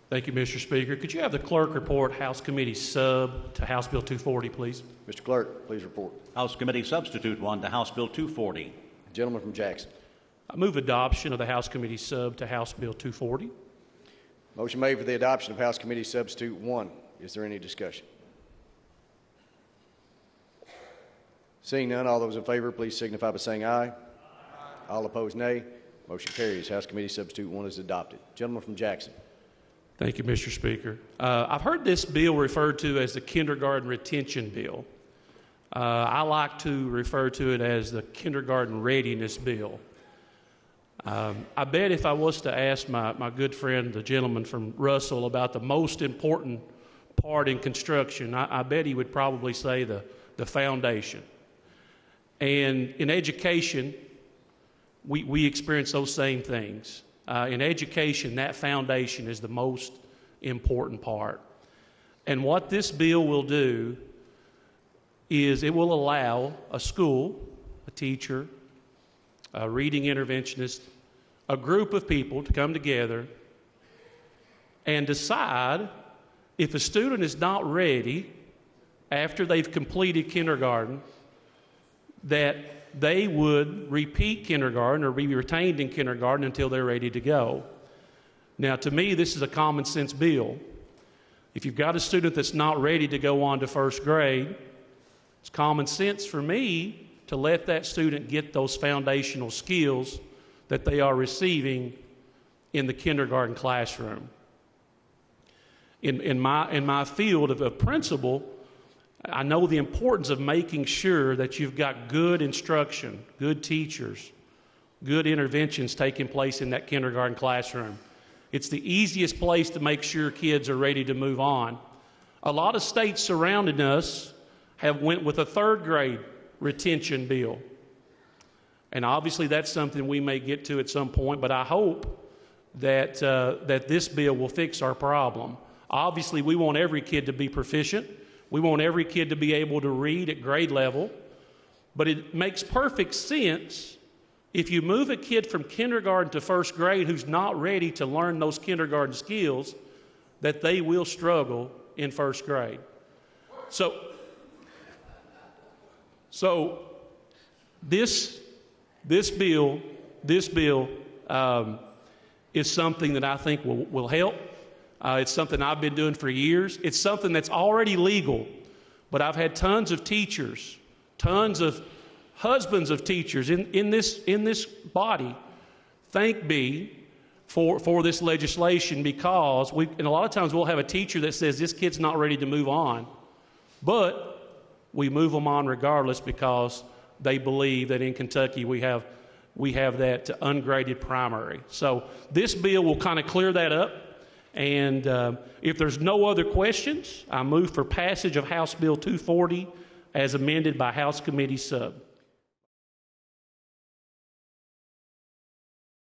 Thank you, Mr. Speaker. Could you have the clerk report House Committee Sub to House Bill 240, please? Mr. Clerk, please report. House Committee Substitute 1 to House Bill 240. Gentleman from Jackson. I move adoption of the House Committee Sub to House Bill 240. Motion made for the adoption of House Committee Substitute 1. Is there any discussion? Seeing none, all those in favor, please signify by saying aye. Aye. All opposed, nay. Motion carries. House Committee Substitute 1 is adopted. Gentleman from Jackson. Thank you, Mr. Speaker. I've heard this bill referred to as the kindergarten retention bill. I like to refer to it as the kindergarten readiness bill. I bet if I was to ask my good friend, the gentleman from Russell, about the most important part in construction, I bet he would probably say the foundation. And in education, we experience those same things. In education, that foundation is the most important part. And what this bill will do is it will allow a school, a teacher, a reading interventionist, a group of people to come together and decide if a student is not ready after they've completed kindergarten, that they would repeat kindergarten or be retained in kindergarten until they're ready to go. Now, to me, this is a common sense bill. If you've got a student that's not ready to go on to first grade, it's common sense for me to let that student get those foundational skills that they are receiving in the kindergarten classroom. In my field of principal, I know the importance of making sure that you've got good instruction, good teachers, good interventions taking place in that kindergarten classroom. It's the easiest place to make sure kids are ready to move on. A lot of states surrounding us have went with a third grade retention bill. And obviously that's something we may get to at some point, but I hope that this bill will fix our problem. Obviously, we want every kid to be proficient. We want every kid to be able to read at grade level, but it makes perfect sense if you move a kid from kindergarten to first grade who's not ready to learn those kindergarten skills, that they will struggle in first grade. So this bill is something that I think will help. It's something I've been doing for years. It's something that's already legal, but I've had tons of teachers, tons of husbands of teachers in this body thank me for this legislation, because and a lot of times we'll have a teacher that says this kid's not ready to move on, but we move them on regardless because they believe that in Kentucky we have that ungraded primary. So this bill will kind of clear that up. And if there's no other questions, I move for passage of House Bill 240 as amended by House Committee Sub.